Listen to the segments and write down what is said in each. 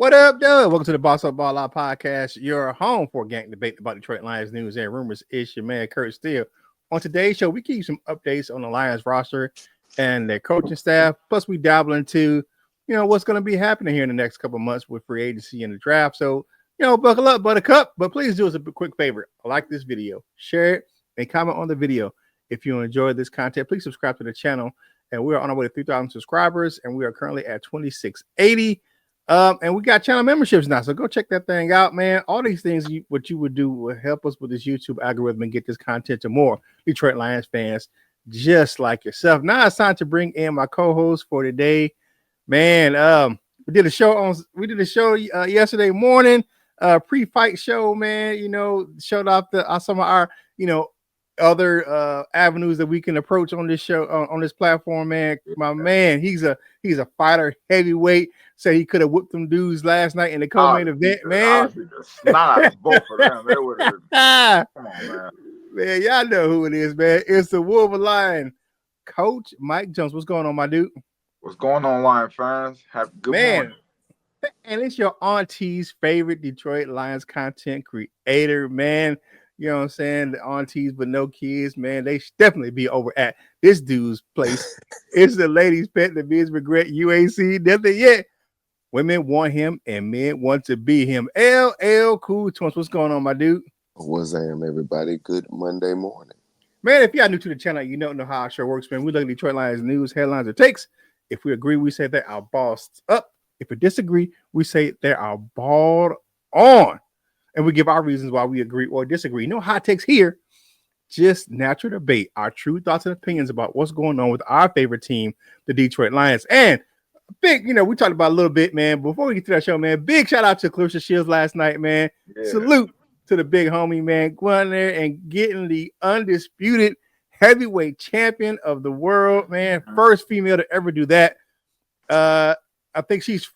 What up, Doug? Welcome to the Boss Up Ball Out podcast, your home for gang debate about Detroit Lions news and rumors. It's your man, Kurt Steele. On today's show, we give you some updates on the Lions roster and their coaching staff. Plus, we dabble into, what's going to be happening here in the next couple of months with free agency and the draft. So, buckle up, buttercup. But please do us a quick favor. Like this video, share it, and comment on the video. If you enjoy this content, please subscribe to the channel. And we are on our way to 3,000 subscribers, and we are currently at 2,680. And we got channel memberships now, so go check that thing out, man. All these things, what you would do will help us with this YouTube algorithm and get this content to more Detroit Lions fans just like yourself. Now it's time to bring in my co-host for today, man. We did a show yesterday morning, pre-fight show, man. Showed off some of our other avenues that we can approach on this show on this platform, man. My man, he's a fighter heavyweight. Say he could have whipped them dudes last night in the co-main event, man. Not both of them. They would have. Come on, man. Man, y'all know who it is, man. It's the Wolverine, Coach Mike Jones. What's going on, my dude? What's going on, Lion fans? Have a good morning. And it's your auntie's favorite Detroit Lions content creator, man. You know what I'm saying? The aunties but no kids, man. They should definitely be over at this dude's place. It's the ladies' pet, the men's regret UAC. Nothing yet. Women want him and men want to be him. LL Cool Twins. What's going on, my dude? What's up, everybody? Good Monday morning. Man, if y'all new to the channel, you don't know how our show works, man. We look at Detroit Lions news, headlines, or takes. If we agree, we say that our bossed up. If we disagree, we say they're our balled on. And we give our reasons why we agree or disagree. No hot takes here, just natural debate, our true thoughts and opinions about what's going on with our favorite team, the Detroit Lions. And big, we talked about a little bit, man. Before we get to that show, man, big shout out to Clarissa Shields last night, man. Yeah. Salute to the big homie, man, going there and getting the undisputed heavyweight champion of the world, man. First female to ever do that. I think she's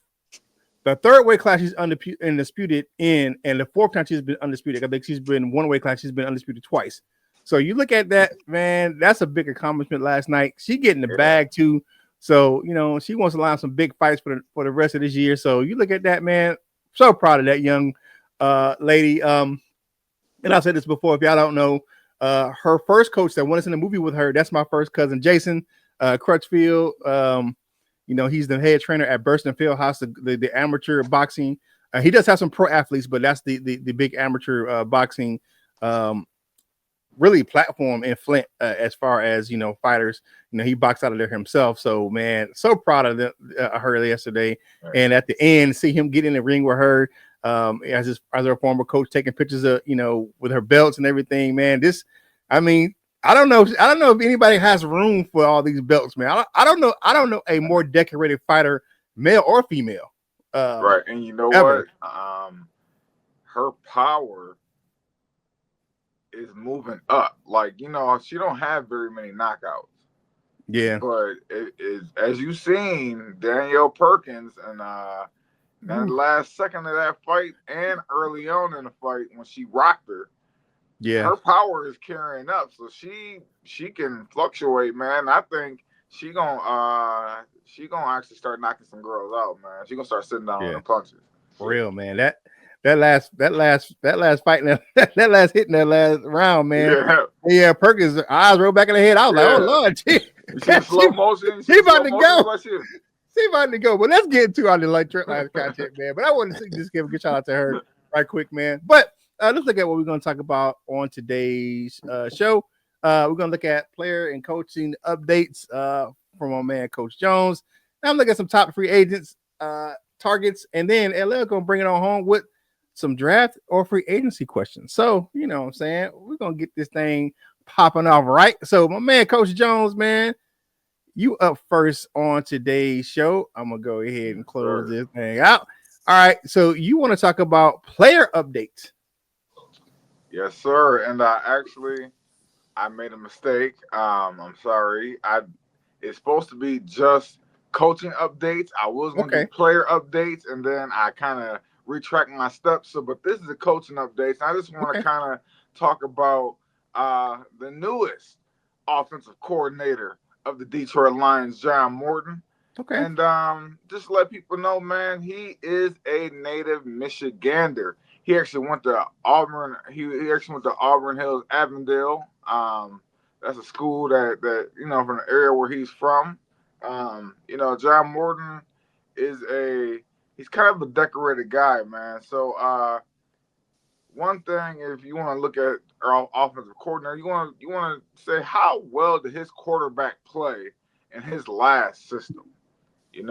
the third weight class she's undisputed in, and the fourth time she's been undisputed. I think she's been one weight class. She's been undisputed twice. So you look at that, man, that's a big accomplishment last night. She getting the bag too. So, she wants to line some big fights for the rest of this year. So you look at that, man. So proud of that young lady. And I said this before, if y'all don't know, her first coach that went us in the movie with her, that's my first cousin, Jason Crutchfield. He's the head trainer at Burston Fieldhouse, the amateur boxing. He does have some pro athletes, but that's the big amateur boxing really platform in Flint as far as fighters. He boxed out of there himself. So man, so proud of her yesterday. Right. And at the end, see him get in the ring with her as her former coach, taking pictures of with her belts and everything. Man, I don't know if anybody has room for all these belts, man. I don't know a more decorated fighter, male or female. Right, and you know ever. What? Her power is moving up. Like, she don't have very many knockouts. Yeah. But it is, as you've seen, Danielle Perkins and that last second of that fight and early on in the fight when she rocked her. Yeah. Her power is carrying up. So she can fluctuate, man. I think she gonna actually start knocking some girls out, man. She gonna start sitting down on the punches. For real, man. That last fight, that last hit in that last round, man. Yeah, Perkins' eyes rolled back in the head. I was like, oh Lord, slow motion. She about to go. She about to go. But let's get into our Detroit Lions content, man. But I wanted to just give a good shout out to her right quick, man. But let's look at what we're going to talk about on today's show. We're going to look at player and coaching updates from our man, Coach Jones. Now I'm looking at some top free agents, targets, and then LL going to bring it on home with some draft or free agency questions. So, you know what I'm saying? We're going to get this thing popping off, right? So, my man, Coach Jones, man, you up first on today's show. I'm going to go ahead and close this thing out. All right. So, you want to talk about player updates? Yes, sir. And I made a mistake. I'm sorry. It's supposed to be just coaching updates. I was going to do player updates, and then I kind of retract my steps. So, but this is a coaching update. I just want to kind of talk about the newest offensive coordinator of the Detroit Lions, John Morton. Okay. And just let people know, man, he is a native Michigander. He actually went to Auburn. He actually went to Auburn Hills, Avondale. That's a school that from the area where he's from. John Morton is he's kind of a decorated guy, man. So one thing, if you want to look at our offensive coordinator, you want to say how well did his quarterback play in his last system? And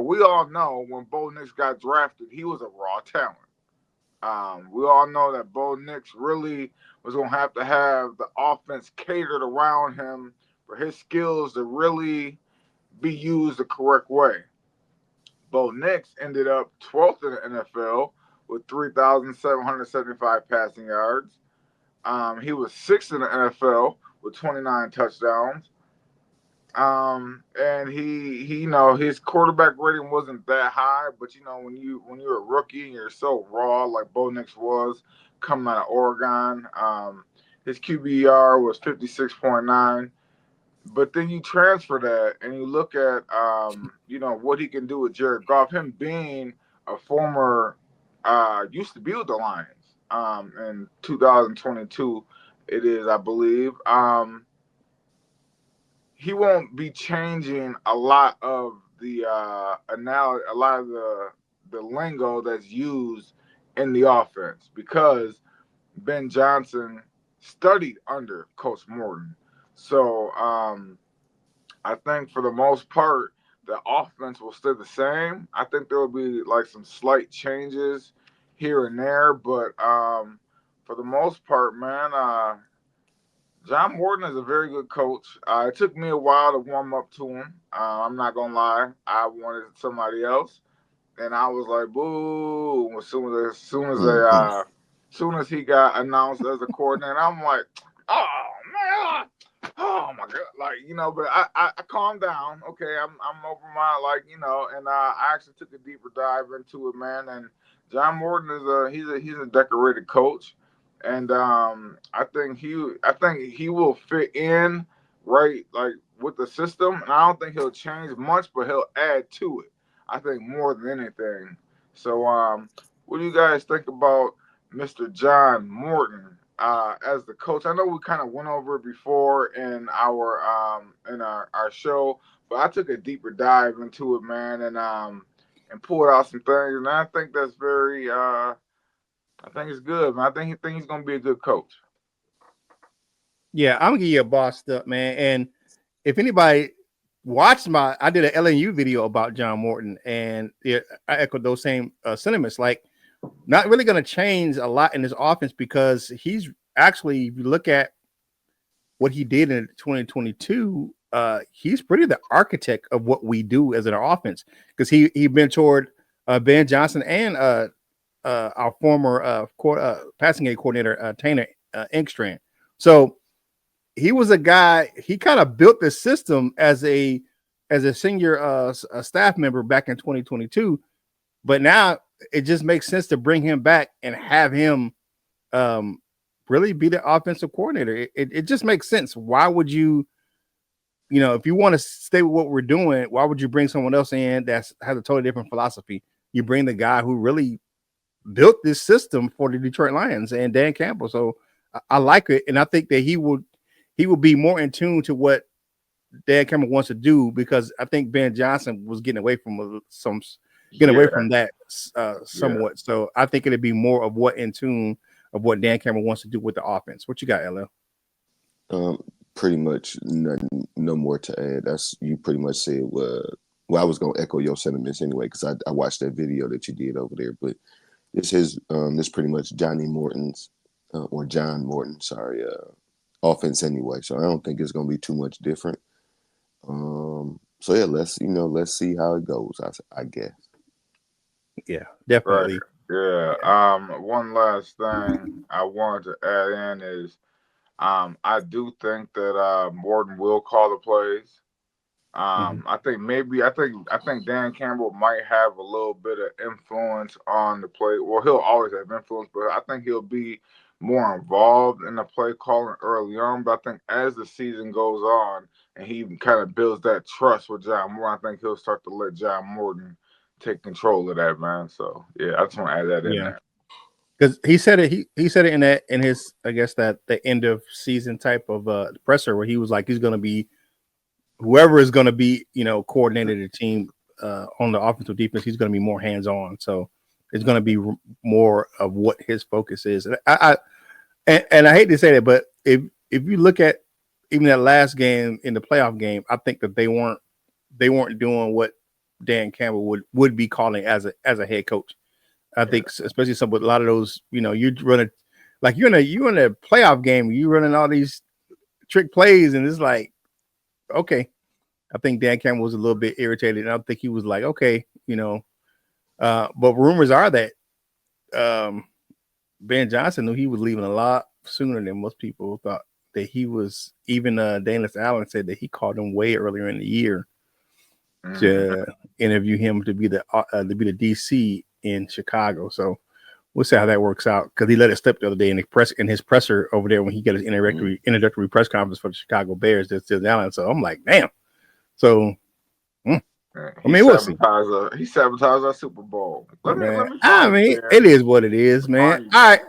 we all know when Bo Nix got drafted, he was a raw talent. We all know that Bo Nix really was going to have the offense catered around him for his skills to really be used the correct way. Bo Nix ended up 12th in the NFL with 3,775 passing yards. He was sixth in the NFL with 29 touchdowns. And his quarterback rating wasn't that high, but when you're a rookie and you're so raw like Bo Nix was coming out of Oregon, his QBR was 56.9. But then you transfer that and you look at what he can do with Jared Goff, him being a former used to be with the Lions in 2022 it is, I believe. He won't be changing a lot of the a lot of the lingo that's used in the offense because Ben Johnson studied under Coach Morton. So I think for the most part, the offense will stay the same. I think there will be like some slight changes here and there, but for the most part, man, John Morton is a very good coach. It took me a while to warm up to him. I'm not gonna lie. I wanted somebody else, and I was like, "Boo!" As soon as he got announced as a coordinator, I'm like, "Oh man, oh my god!" But I calmed down. Okay, I'm over my and I actually took a deeper dive into it, man. And John Morton is he's a decorated coach, and I think he will fit in right with the system, and I don't think he'll change much, but he'll add to it. I think more than anything. So what do you guys think about Mr. John Morton as the coach? I know we kind of went over it before in our show, but I took a deeper dive into it, man, and pulled out some things, and I think that's very I think it's good, man. I think he's gonna be a good coach. Yeah, I'm gonna give you a bossed up, man. And if anybody watched I did an LNU video about John Morton, and I echoed those same sentiments. Like, not really going to change a lot in his offense because he's actually, if you look at what he did in 2022, he's pretty the architect of what we do as an offense because he mentored Ben Johnson and our former passing game coordinator Tanner Inkstrand. So he was a guy. He kind of built the system as a senior a staff member back in 2022, but now it just makes sense to bring him back and have him really be the offensive coordinator. It just makes sense. Why would you, if you want to stay with what we're doing, why would you bring someone else in that has a totally different philosophy? You bring the guy who really built this system for the Detroit Lions and Dan Campbell. So I like it, and I think that he would be more in tune to what Dan Campbell wants to do because I think Ben Johnson was getting away from Yeah, that yeah. somewhat. So I think it'd be more of what in tune of what Dan Campbell wants to do with the offense. What you got, LL? Pretty much nothing, no more to add. That's you pretty much said. Well, I was gonna echo your sentiments anyway because I watched that video that you did over there. But this pretty much Johnny Morton's or John Morton, sorry, offense anyway. So I don't think it's gonna be too much different. So yeah, let's see how it goes. I guess. Yeah, Right. definitely. Yeah. Yeah. One last thing I wanted to add in is I do think that Morton will call the plays. Mhm. I think Dan Campbell might have a little bit of influence on the play. Well, he'll always have influence, but I think he'll be more involved in the play calling early on. But I think as the season goes on and he kind of builds that trust with John Morton, I think he'll start to let John Morton take control of that, man. So yeah, I just want to add that in Yeah. there. Because he said it, he said it in that in his I guess that the end of season type of presser where he was like he's going to be whoever is going to be coordinated the team on the offensive defense, he's going to be more hands on. So it's going to be more of what his focus is. And and I hate to say that, but if you look at even that last game in the playoff game, I think that they weren't doing what Dan Campbell would be calling as a head coach. I think especially some with a lot of those, you running like you're in a playoff game, you running all these trick plays, and it's like, okay. I think Dan Campbell was a little bit irritated, and I think he was like, okay, but rumors are that Ben Johnson knew he was leaving a lot sooner than most people thought that he was. Even Danis Allen said that he called him way earlier in the year to interview him to be the DC in Chicago. So we'll see how that works out because he let it slip the other day in his presser over there when he got his introductory press conference for the Chicago Bears. That's Allen. So I'm like, damn. So we'll see. He sabotaged our Super Bowl. Let me it is what it is, man. All right.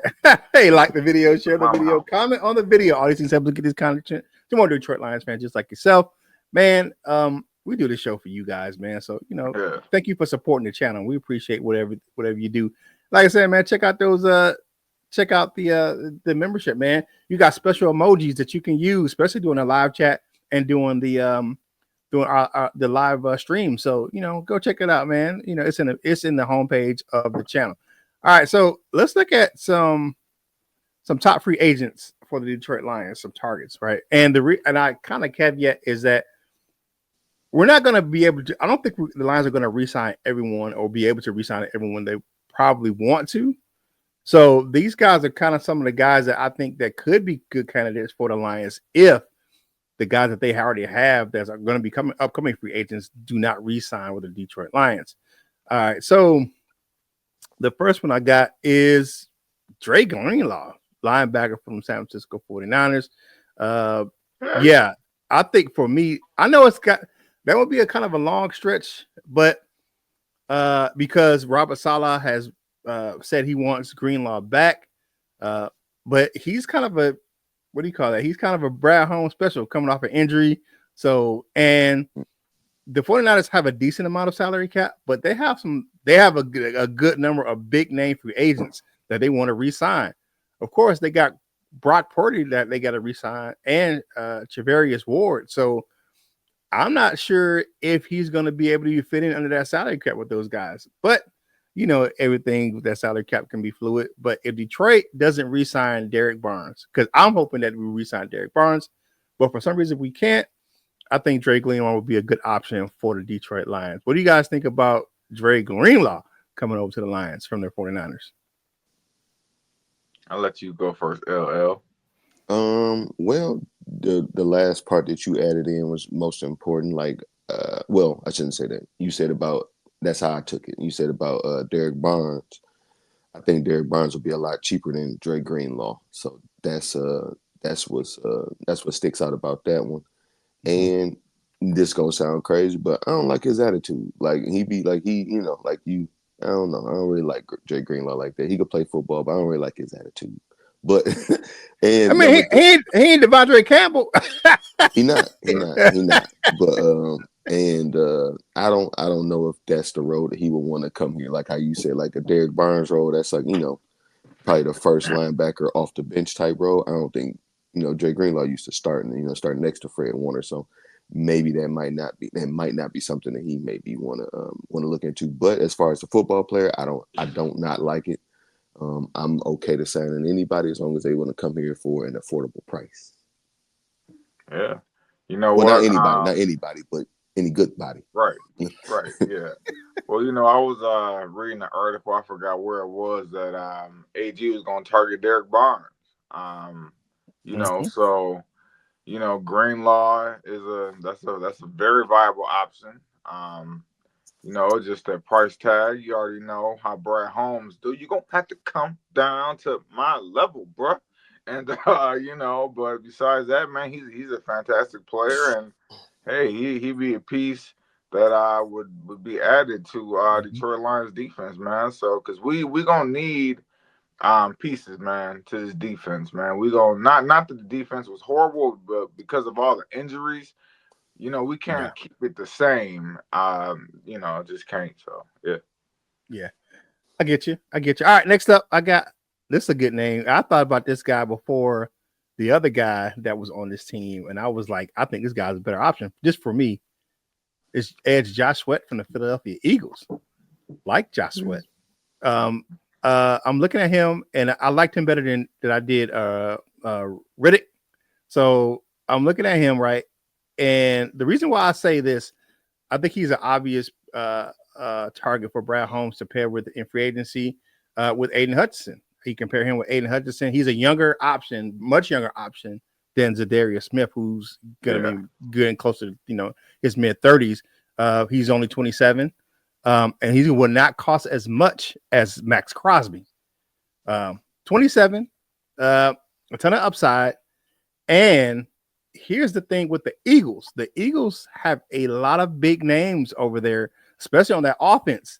Hey, like the video, share the video, comment on the video. All these things help to get this content. You want to Detroit Lions fans just like yourself, man. We do this show for you guys, man. So thank you for supporting the channel. We appreciate whatever you do. Like I said, man, check out the membership, man. You got special emojis that you can use, especially doing a live chat and doing the the live stream. So go check it out, man. It's in the homepage of the channel. All right, so let's look at some top free agents for the Detroit Lions, some targets, right? And and I kind of caveat is that we're not going to be able to. I don't think the Lions are going to re-sign everyone or be able to re-sign everyone they probably want to. So these guys are kind of some of the guys that I think that could be good candidates for the Lions if the guys that they already have that are going to be upcoming free agents do not re-sign with the Detroit Lions. All right, so the first one I got is Dre Greenlaw, linebacker from San Francisco 49ers. Yeah, I think for me, I know that would be a kind of a long stretch, but because Robert Saleh has said he wants Greenlaw back, but he's kind of a what do you call that? He's kind of a Brad Holmes special coming off an injury. So, and the 49ers have a decent amount of salary cap, but they have a good number of big name free agents that they want to re-sign. Of course, they got Brock Purdy that they got to re-sign and Charvarius Ward. So I'm not sure if he's going to be able to fit in under that salary cap with those guys, but everything with that salary cap can be fluid. But if Detroit doesn't re-sign Derek Barnes, because I'm hoping that we re-sign Derek Barnes, but for some reason we can't, I think Dre Greenlaw would be a good option for the Detroit Lions. What do you guys think about Dre Greenlaw coming over to the Lions from their 49ers? I'll let you go first, LL. Well, the last part that you added in was most important. Like, well, I shouldn't say that. You said about that's how I took it. You said about Derek Barnes. I think Derek Barnes will be a lot cheaper than Dre Greenlaw. So that's what sticks out about that one. And this gonna sound crazy, but I don't like his attitude. Like he be like like you. I don't know. I don't really like Dre Greenlaw like that. He could play football, but I don't really like his attitude. But and I mean, he ain't Devondre Campbell. he not. But I don't know if that's the road that he would want to come here. Like how you said, like a Derek Barnes role. That's like probably the first linebacker off the bench type role. I don't think Dre Greenlaw used to start next to Fred Warner. So maybe that might not be something that he maybe want to look into. But as far as a football player, I don't not like it. I'm okay to sign anybody as long as they want to come here for an affordable price. Yeah, not anybody, but any good body. Right. Yeah. Well, I was reading an article. I forgot where it was that AG was going to target Derek Barnes. So Greenlaw that's a very viable option. Just that price tag. You already know how Brad Holmes do. You're gonna have to come down to my level, bruh. And but besides that, man, he's a fantastic player, and hey, he'd be a piece that would be added to Mhm. Detroit Lions defense, man. So because we gonna need pieces, man, to this defense, man. We gonna not that the defense was horrible, but because of all the injuries, we Yeah, can't keep it the same. Just can't. So yeah. yeah. I get you. I get you. All right, next up, I got this is a good name. I thought about this guy before the other guy that was on this team, and I was like, I think this guy's a better option. Just for me, it's edge Josh Sweat from the Philadelphia Eagles. Like Josh Sweat. Um, I'm looking at him, and I liked him better than I did Riddick. So I'm looking at him, right? And the reason why I say this, I think he's an obvious target for Brad Holmes to pair with in free agency with Aiden Hutchinson. He compare him with Aiden Hutchinson. He's a younger option, much younger option than Zadarius Smith, who's going to Yeah. be good and close to his mid 30s. He's only 27, and he will not cost as much as Max Crosby. 27, a ton of upside, and here's the thing with the Eagles. The Eagles have a lot of big names over there, especially on that offense.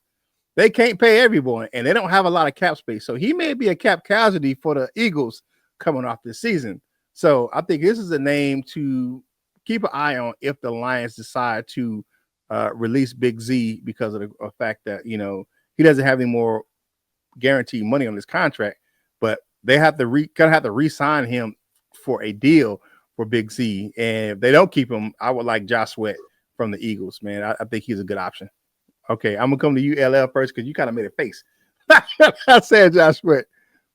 They can't pay everyone, and they don't have a lot of cap space. So he may be a cap casualty for the Eagles coming off this season. So I think this is a name to keep an eye on if the Lions decide to release Big Z because of the fact that, he doesn't have any more guaranteed money on his contract, but they have to re-sign him for a deal for Big Z. And if they don't keep him, I would like Josh Sweat from the Eagles, man. I think he's a good option. Okay, I'm gonna come to you, LL, first because you kind of made a face. I said Josh Sweat.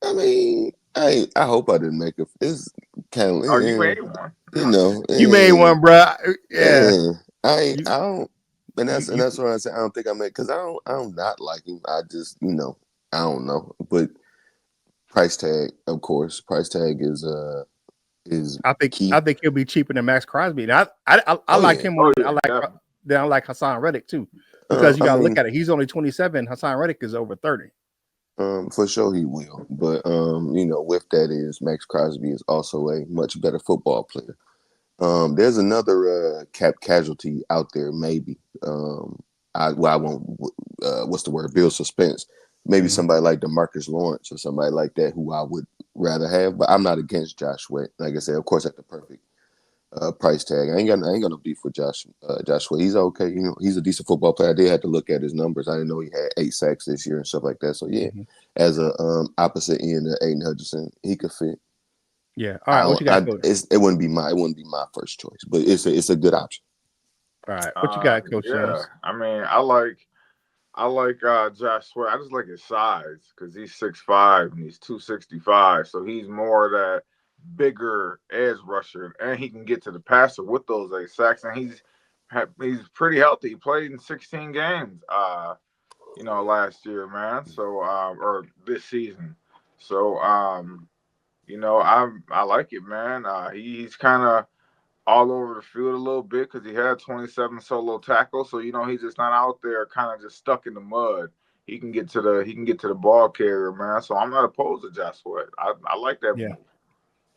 I mean, I hope I didn't make a. It's kind of Oh, you made one. You made one, bro. Yeah, I don't, and you, that's you, why I say I don't think I make because I don't not like him. I just I don't know, but price tag, of course, price tag is I think key. I think he'll be cheaper than Max Crosby. And I Oh like yeah, him more Oh than yeah, definitely. I like Hassan Reddick too, because you I got to look mean, at it. He's only 27. Hassan Reddick is over 30. for sure he will, but with that is Max Crosby is also a much better football player. There's another cap casualty out there, maybe. I won't. What's the word? Build suspense. Maybe Mm-hmm. somebody like DeMarcus Lawrence or somebody like that who I would rather have. But I'm not against Josh Sweat. Like I said, of course, at the perfect price tag. I ain't got no beef with Josh Sweat. He's okay. He's a decent football player. I did have to look at his numbers. I didn't know he had 8 sacks this year and stuff like that. So yeah, Mm-hmm. as a opposite end of Aiden Hutchinson, he could fit. Yeah. All right. What you got, Coach? It wouldn't be my first choice, but it's a good option. All right. What you got, Coach Yeah. Jones? I mean, I like Josh Sweat. I just like his size because he's 6'5" and he's 265. So he's more of that bigger edge rusher, and he can get to the passer with those 8 sacks. And he's pretty healthy. He played in 16 games, last year, man. So or this season. So I like it, man. He's kind of all over the field a little bit because he had 27 solo tackles. So he's just not out there kind of just stuck in the mud. He can get to the ball carrier, man. So I'm not opposed to Josh Sweat. I like that Yeah. move.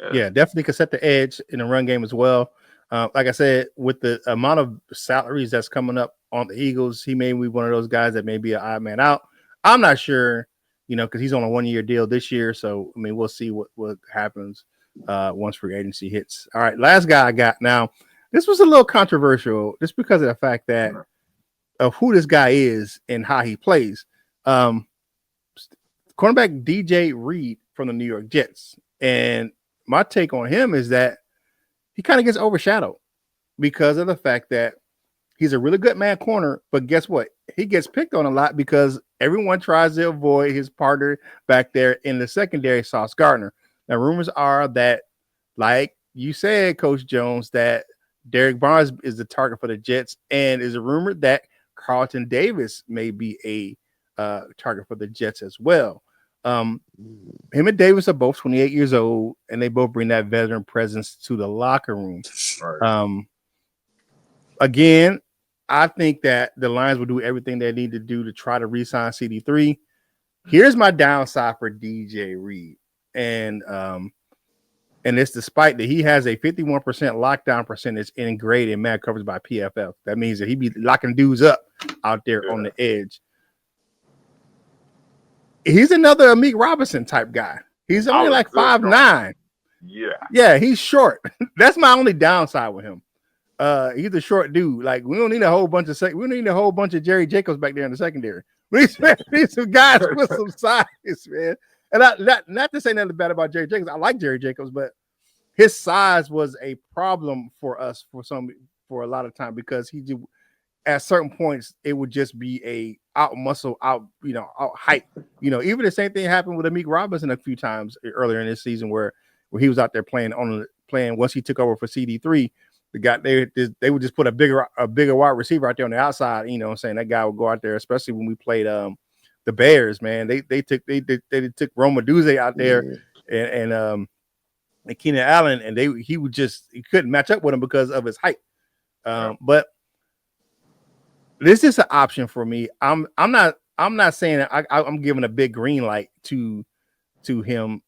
Yeah. Yeah, definitely could set the edge in the run game as well. Like I said, with the amount of salaries that's coming up on the Eagles, he may be one of those guys that may be an odd man out. I'm not sure, because he's on a 1-year deal this year. So, I mean, we'll see what happens once free agency hits. All right, last guy I got. Now, this was a little controversial just because of the fact that of who this guy is and how he plays. Um, Cornerback DJ Reed from the New York Jets. And my take on him is that he kind of gets overshadowed because of the fact that he's a really good man corner, but guess what? He gets picked on a lot because everyone tries to avoid his partner back there in the secondary, Sauce Gardner. Now, rumors are that, like you said, Coach Jones, that Derek Barnes is the target for the Jets, and is a rumor that Carlton Davis may be a target for the Jets as well. Him and Davis are both 28 years old, and they both bring that veteran presence to the locker room. Right. Again, I think that the Lions will do everything they need to do to try to re-sign CD3. Here's my downside for DJ Reed, and And it's despite that he has a 51% lockdown percentage in grade and man coverage by PFF. That means that he be locking dudes up out there on the edge. He's another Amik Robinson type guy. He's only like 5'9". Yeah, he's short. That's my only downside with him. He's a short dude. Like we don't need a whole bunch of Jerry Jacobs back there in the secondary. We need some guys with some size, man. And not to say nothing bad about Jerry Jacobs. I like Jerry Jacobs, but his size was a problem for us for a lot of time because at certain points it would just be a out muscle, out height. Even the same thing happened with Amik Robinson a few times earlier in this season where he was out there playing once he took over for CD3. They would just put a bigger wide receiver out there on the outside. Saying that guy would go out there, especially when we played the Bears. Man, they took took Roma Duze out there and Keenan Allen, and he couldn't match up with him because of his height. But this is an option for me. I'm not saying I'm giving a big green light to him.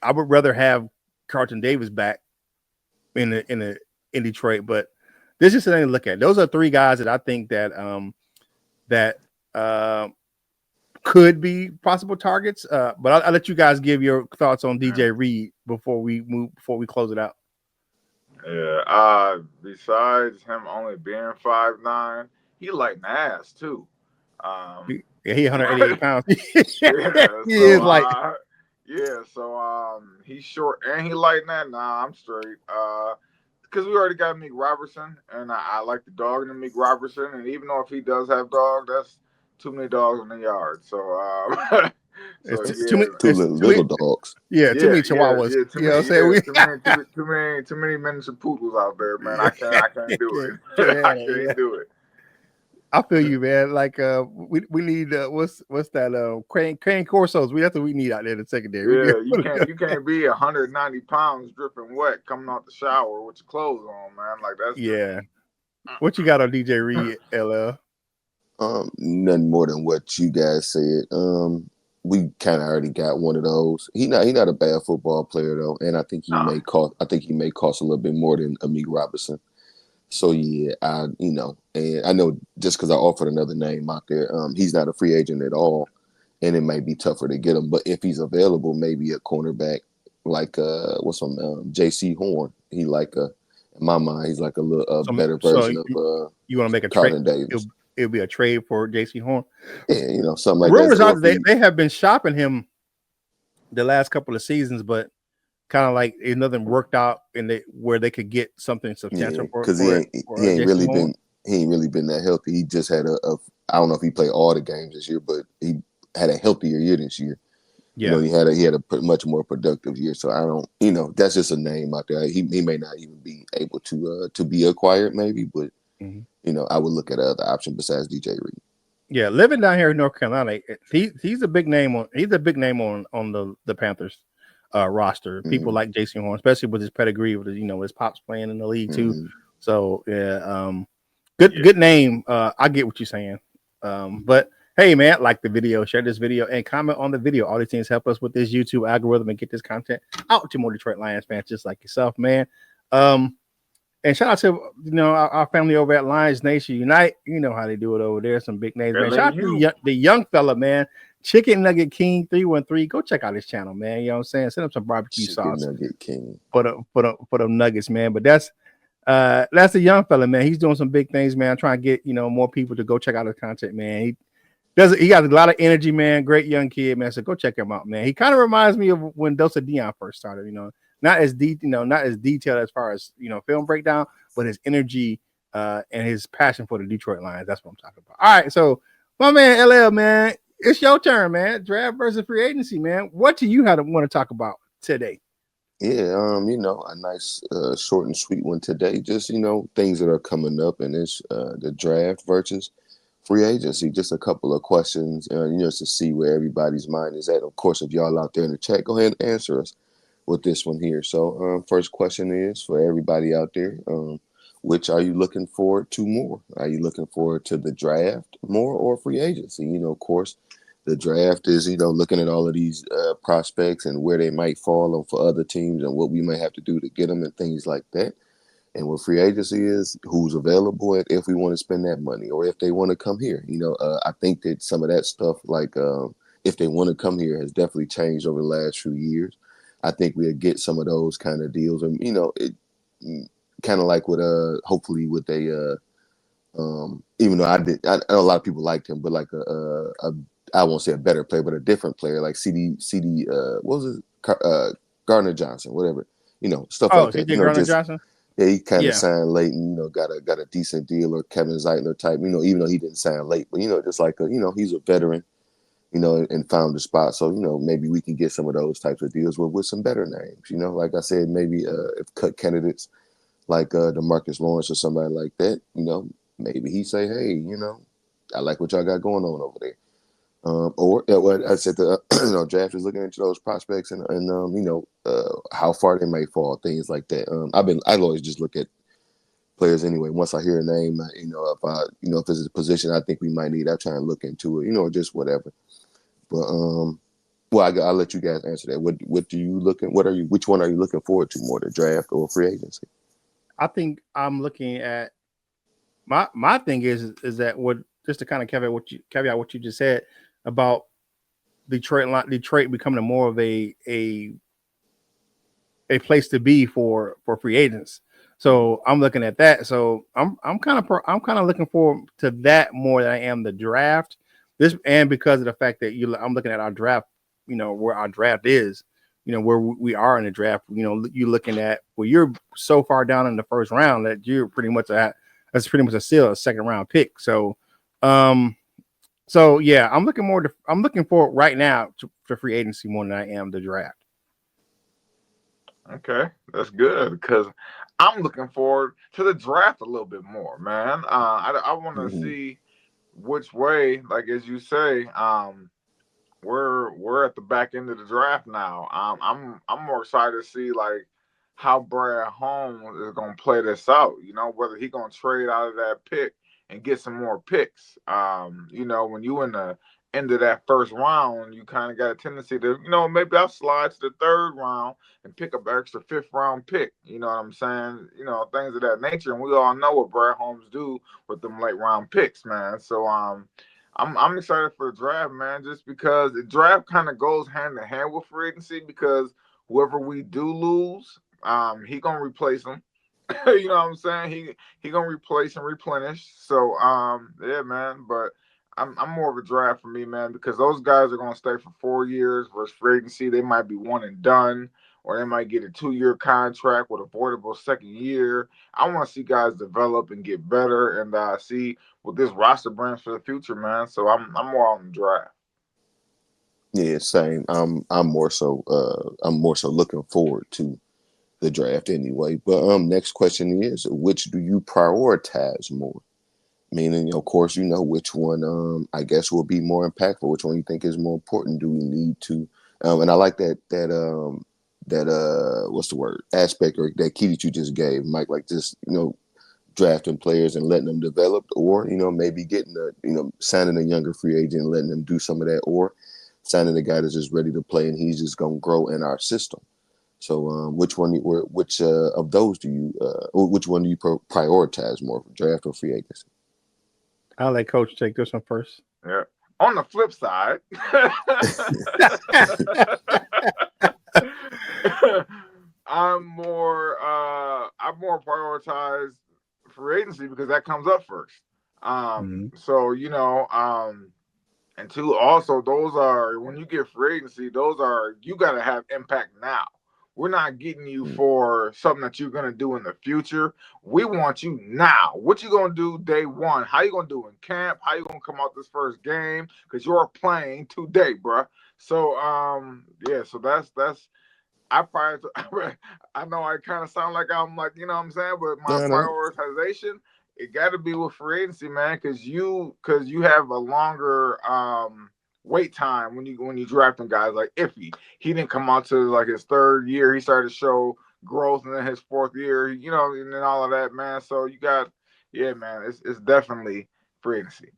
I would rather have Carlton Davis back in Detroit, but this is something to look at. Those are three guys that I think that could be possible targets. But I'll let you guys give your thoughts on DJ Reed before we close it out. Yeah. Besides him only being 5'9", he like ass too. He 188 pounds. He is like. So he's short and he light that. Nah, I'm straight. Because we already got Amik Robertson, and I like the dog in Amik Robertson. And even though if he does have dog, that's too many dogs in the yard. So, too little dogs. Yeah, too many chihuahuas. Too many miniature poodles out there, man. I can't do it. I can't do it. I feel you, man. Like we need what's that crane Corsos. That's what we need out there in the secondary. Yeah, you can't be 190 pounds dripping wet coming out the shower with your clothes on, man. Like that's What you got on DJ Reed, LL? Nothing more than what you guys said. We kind of already got one of those. He not a bad football player though, and I think he may cost a little bit more than Amik Robinson. So yeah, and I know just because I offered another name out there, he's not a free agent at all, and it may be tougher to get him. But if he's available, maybe a cornerback like J.C. Horn. He in my mind, he's like a little better version of you want to make a Carlton trade? Davis. It'll be a trade for J.C. Horn. Yeah, something like Rumors that. Rumors they have been shopping him the last couple of seasons, but kind of like nothing worked out where they could get something substantial because he ain't really been that healthy. He just had I don't know if he played all the games this year, but he had a healthier year this year. Yeah, he had a much more productive year. So I don't, that's just a name out there. He may not even be able to be acquired, maybe, but I would look at other option besides DJ Reed. Yeah, living down here in North Carolina, he's a big name on the Panthers roster. People like J.C. Horn, especially with his pedigree, with his pops playing in the league too. So good name. I get what you're saying. But hey, man, like the video, share this video, and comment on the video. All these things help us with this YouTube algorithm and get this content out to more Detroit Lions fans just like yourself, man. And shout out to our family over at Lions Nation Unite. You know how they do it over there. Some big names, man. Shout out to the young fella, man. Chicken Nugget King 313. Go check out his channel, man. You know what I'm saying? Send him some barbecue sauce. Nugget King. For them nuggets, man. But that's the young fella, man. He's doing some big things, man. I'm trying to get more people to go check out his content, man. He got a lot of energy, man. Great young kid, man. So go check him out, man. He kind of reminds me of when Dosa Dion first started, Not as detailed as far as film breakdown, but his energy and his passion for the Detroit Lions. That's what I'm talking about. All right, so my man LL, man, it's your turn, man. Draft versus free agency, man. What do you want to talk about today? Yeah, a nice short and sweet one today. Just things that are coming up, and it's the draft versus free agency. Just a couple of questions, to see where everybody's mind is at. Of course, if y'all out there in the chat, go ahead and answer us with this one here. So first question is for everybody out there, which are you looking forward to more? Are you looking forward to the draft more or free agency? Of course, The draft is, looking at all of these prospects and where they might fall on for other teams and what we may have to do to get them and things like that. And what free agency is, who's available, and if we want to spend that money or if they want to come here. I think that some of that stuff, like if they want to come here, has definitely changed over the last few years. I think we'll get some of those kind of deals, and it kind of like with hopefully with even though I know a lot of people liked him, but like I won't say a better player, but a different player like CD what was it, Gardner Johnson, whatever, stuff Oh, like that. CJ Garner Just Johnson. yeah, he kind of Yeah. signed late and got a decent deal, or Kevin Zeitler type. Even though he didn't sign late, but just like he's a veteran, and found the spot. So maybe we can get some of those types of deals with some better names. Like I said, maybe if cut candidates like DeMarcus Lawrence or somebody like that, maybe he say, hey, I like what y'all got going on over there. Or what I said, the draft is looking into those prospects and how far they may fall, things like that. I always just look at players anyway. Once I hear a name, if it's a position I think we might need, I try and look into it, or just whatever. But well, I'll let you guys answer that. What do you looking? Which one are you looking forward to more, the draft or free agency? I think I'm looking at my thing is that what just to kind of caveat what you just said about Detroit becoming more of a place to be for free agents. So I'm looking at that. So I'm kind of looking forward to that more than I am the draft. This and because of the fact that I'm looking at our draft, where our draft is, where we are in the draft. You're looking at you're so far down in the first round that you're pretty much that's pretty much a second round pick. So, yeah, I'm looking forward right now to free agency more than I am the draft. Okay, that's good because I'm looking forward to the draft a little bit more, man. I want to Mm-hmm. see which way, like as you say, we're at the back end of the draft now. I'm more excited to see like how Brad Holmes is gonna play this out. Whether he gonna trade out of that pick and get some more picks. When you in the end of that first round, you kind of got a tendency to, maybe I'll slide to the third round and pick up an extra fifth round pick. You know what I'm saying? Things of that nature. And we all know what Brad Holmes do with them late round picks, man. So I'm excited for the draft, man, just because the draft kind of goes hand in hand with free agency because whoever we do lose, he gonna replace him. You know what I'm saying? He gonna replace and replenish. So yeah, man. But I'm more of a draft for me, man, because those guys are gonna stay for 4 years versus free agency. They might be one and done, or they might get a 2-year contract with a voidable second year. I want to see guys develop and get better, and see what this roster brings for the future, man. So I'm more on the draft. Yeah, same. I'm more so looking forward to the draft anyway. But next question is, which do you prioritize more? Meaning, of course, which one I guess will be more impactful. Which one you think is more important? Do we need to? And I like that what's the word, aspect, or that key that you just gave, Mike. Like just drafting players and letting them develop, or maybe getting signing a younger free agent and letting them do some of that, or signing a guy that's just ready to play and he's just gonna grow in our system. So, which of those do you, which one do you prioritize more, draft or free agency? I'll let Coach take this one first. Yeah. On the flip side, I'm more prioritize free agency because that comes up first. Mhm. So and two, also those are when you get free agency, those are you got to have impact now. We're not getting you for something that you're gonna do in the future. We want you now. What you gonna do day one? How you gonna do in camp? How you gonna come out this first game? Because you're playing today, bruh. So yeah. So that's I prior I know I kind of sound like I'm like, you know what I'm saying, but my No, no. prioritization, it got to be with free agency, man, because you have a longer wait time when you drafting guys like Iffy. He didn't come out to like his third year. He started to show growth, and then his fourth year, and then all of that, man. So you got, yeah, man, it's definitely free agency.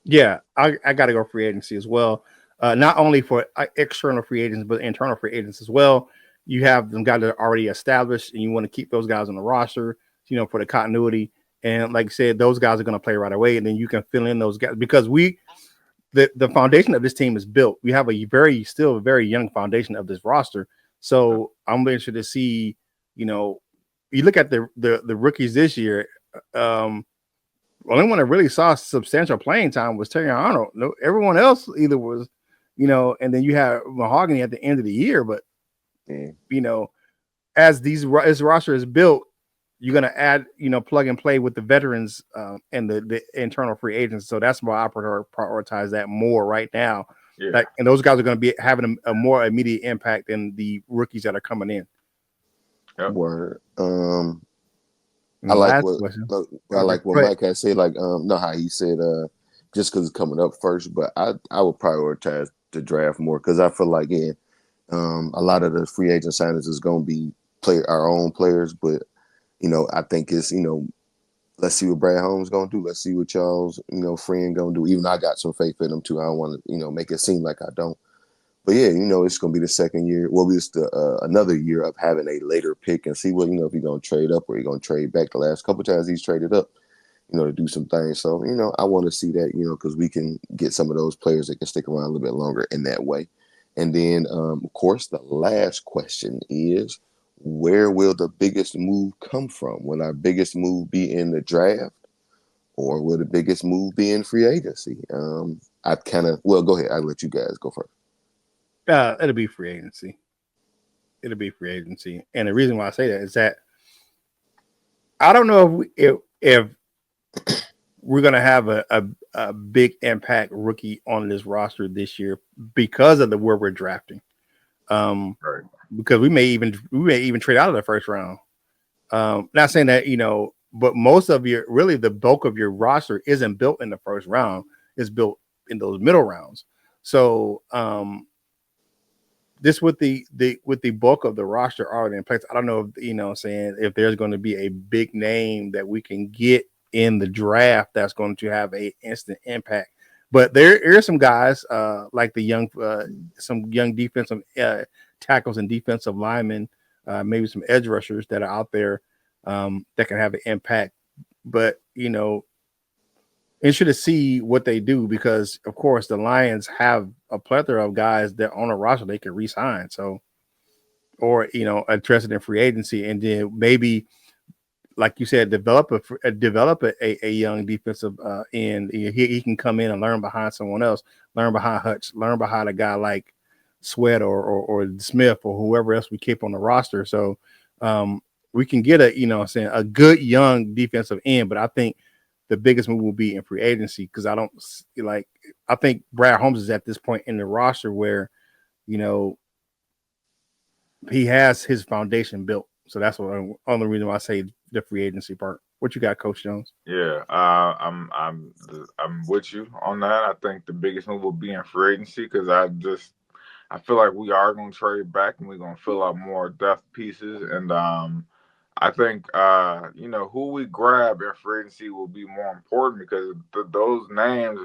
Yeah, I got to go free agency as well. Not only for external free agents, but internal free agents as well. You have them guys that are already established, and you want to keep those guys on the roster, for the continuity. And like I said, those guys are going to play right away, and then you can fill in those guys because the foundation of this team is built. We have still a very young foundation of this roster. So I'm interested to see, you look at the rookies this year. Only one that really saw substantial playing time was Terry Arnold. No, everyone else either was, and then you have Mahogany at the end of the year. But as this roster is built, you're gonna add, plug and play with the veterans and the internal free agents. So that's why I prioritize that more right now. Yeah. And those guys are going to be having a more immediate impact than the rookies that are coming in. Yep. Word. I like what Mike has said. Like, know how he said, just because it's coming up first, but I would prioritize the draft more because I feel like a lot of the free agent signings is going to be our own players, but I think it's let's see what Brad Holmes gonna do. Let's see what y'all's friend gonna do. Even I got some faith in him too. I don't want to make it seem like I don't. But yeah, it's gonna be the second year. Well, it's another year of having a later pick and see what if he's gonna trade up or he's gonna trade back. The last couple times he's traded up, to do some things. So I want to see that because we can get some of those players that can stick around a little bit longer in that way. And then of course the last question is, where will the biggest move come from? Will our biggest move be in the draft, or will the biggest move be in free agency? Go ahead. I'll let you guys go first. It'll be free agency. And the reason why I say that is that I don't know if we're gonna have a big impact rookie on this roster this year because of where we're drafting. Right. Because we may even trade out of the first round. Not saying that, but most of the bulk of your roster isn't built in the first round. It's built in those middle rounds. So this with the bulk of the roster already in place, I don't know if, if there's going to be a big name that we can get in the draft that's going to have a instant impact. But there are some guys like some young defensive tackles and defensive linemen, maybe some edge rushers that are out there that can have an impact. But interested to see what they do because, of course, the Lions have a plethora of guys that on a roster they can re-sign. So, or interested in free agency, and then maybe, like you said, develop a young defensive end. He can come in and learn behind someone else, learn behind Hutch, learn behind a guy like Sweat or Smith or whoever else we keep on the roster. So we can get a good young defensive end, but I think the biggest move will be in free agency because I think Brad Holmes is at this point in the roster where, he has his foundation built. So that's what only reason why I say the free agency part. What you got, Coach Jones? Yeah, I'm with you on that. I think the biggest move will be in free agency because I feel like we are going to trade back and we're going to fill out more depth pieces. And I think, who we grab in free agency will be more important because those names,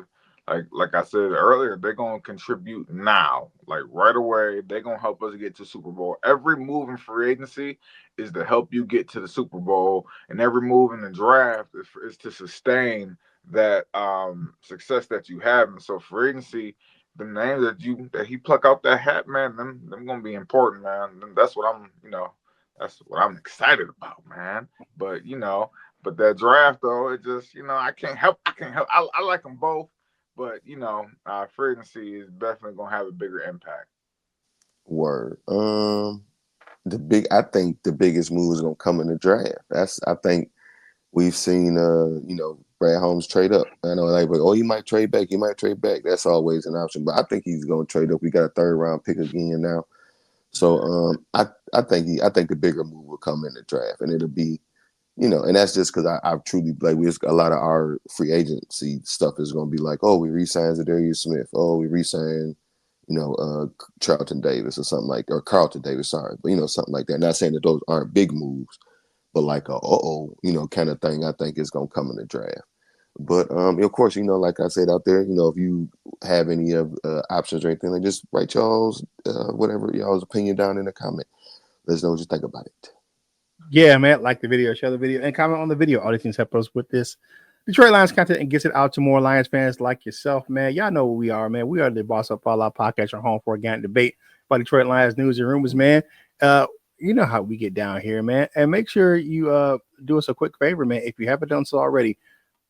like I said earlier, they're going to contribute now. Like right away, they're going to help us get to Super Bowl. Every move in free agency is to help you get to the Super Bowl. And every move in the draft is to sustain that success that you have. And so free agency, the names that he pluck out that hat, man, them gonna be important, man. That's what I'm excited about, man. But but that draft though, it just I can't help. I like them both, but free agency is definitely gonna have a bigger impact. Word. I think the biggest move is gonna come in the draft. I think we've seen Brad Holmes trade up. I know he might trade back. That's always an option. But I think he's gonna trade up. We got a third round pick again now. So I think the bigger move will come in the draft, and it'll be, and that's just because I truly believe a lot of our free agency stuff is going to be like, oh, we re-signed Zadarius Smith, oh, we re-signed, Charlton Davis or something or Carlton Davis, sorry, but something like that. Not saying that those aren't big moves, but like a kind of thing. I think is going to come in the draft. But of course, like I said out there, if you have any of options or anything, like just write y'all's whatever y'all's opinion down in the comment. Let us know what you think about it. Yeah, man. Like the video, share the video, and comment on the video. All these things help us with this Detroit Lions content and gets it out to more Lions fans like yourself, man. Y'all know who we are, man. We are the Boss Up All Our podcast, your home for organic debate about Detroit Lions news and rumors, man. You know how we get down here, man. And make sure you do us a quick favor, man. If you haven't done so already,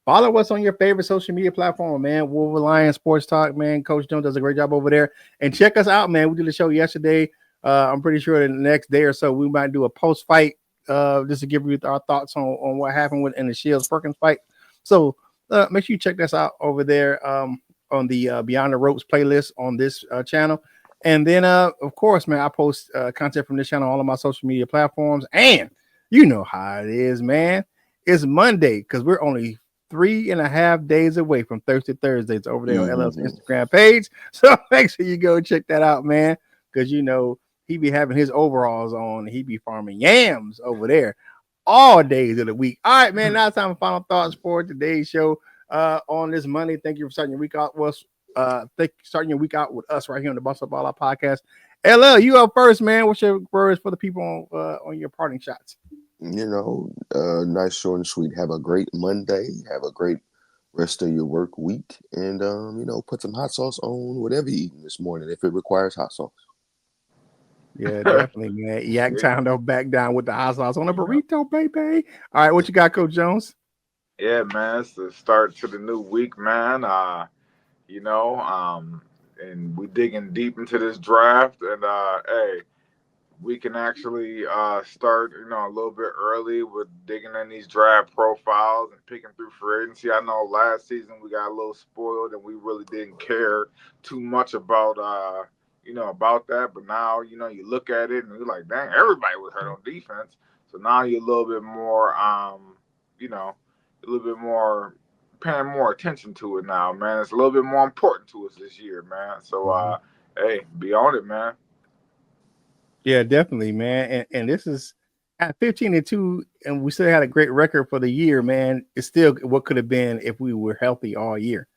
follow us on your favorite social media platform, man. Wolver Lions Sports Talk, man. Coach Jones does a great job over there. And check us out, man. We did a show yesterday. I'm pretty sure the next day or so we might do a post-fight just to give you our thoughts on what happened in the Shields Perkins fight. So make sure you check us out over there on the Beyond the Ropes playlist on this channel. And then, of course, man, I post content from this channel on all of my social media platforms. And you know how it is, man. It's Monday because we're only 3.5 days away from Thirsty Thursdays over there on LL's Instagram page. So make sure you go check that out, man, because he be having his overalls on. He be farming yams over there all days of the week. All right, man. Now it's time for final thoughts for today's show on this Monday. Thank you for starting your week out with us. Starting your week out with us right here on the Boss Up All Our podcast. LL, you up first, man. What's your words for the people on your parting shots? Nice, short, and sweet. Have a great Monday. Have a great rest of your work week, and put some hot sauce on whatever you're eating this morning if it requires hot sauce. Yeah, definitely, man. Yak Town don't back down with the hot sauce on a burrito, baby. All right, what you got, Coach Jones? Yeah, man, it's the start to the new week, man. And we digging deep into this draft, and hey, we can actually start, a little bit early with digging in these draft profiles and picking through free agency. I know last season we got a little spoiled and we really didn't care too much about about that. But now, you look at it and you're like, dang, everybody was hurt on defense. So now you're a little bit more, a little bit more paying more attention to it now, man. It's a little bit more important to us this year, man. So, hey, be on it, man. Yeah, definitely, man. And this is at 15-2, and we still had a great record for the year, man. It's still what could have been if we were healthy all year.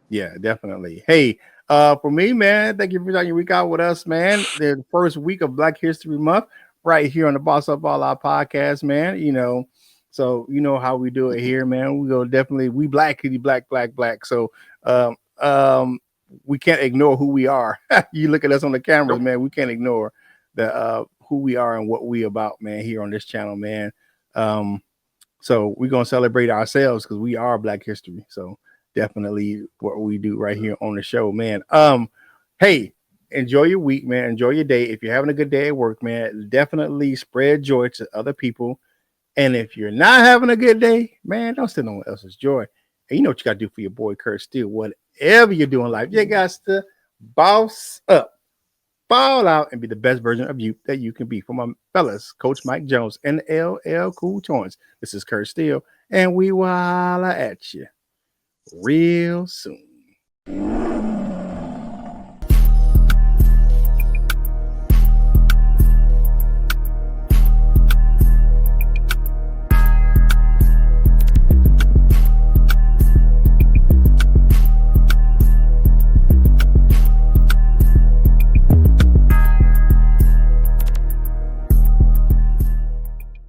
Yeah, definitely. Hey, for me, man, thank you for starting your week out with us, man. The first week of Black History Month, right here on the Boss Up All Our podcast, man. So you know how we do it here, man. We black, black. So we can't ignore who we are. You look at us on the cameras, man. We can't ignore the who we are and what we about, man, here on this channel, man. So we're gonna celebrate ourselves because we are Black History. So definitely what we do right here on the show, man. Hey, enjoy your week, man. Enjoy your day. If you're having a good day at work, man, definitely spread joy to other people. And if you're not having a good day, man, don't steal no one else's joy. And you know what you got to do for your boy Kurt Steele. Whatever you're doing in life, you got to boss up, fall out, and be the best version of you that you can be. For my fellas, Coach Mike Jones and LL Cool Toys. This is Kurt Steele, and we will holla at you real soon.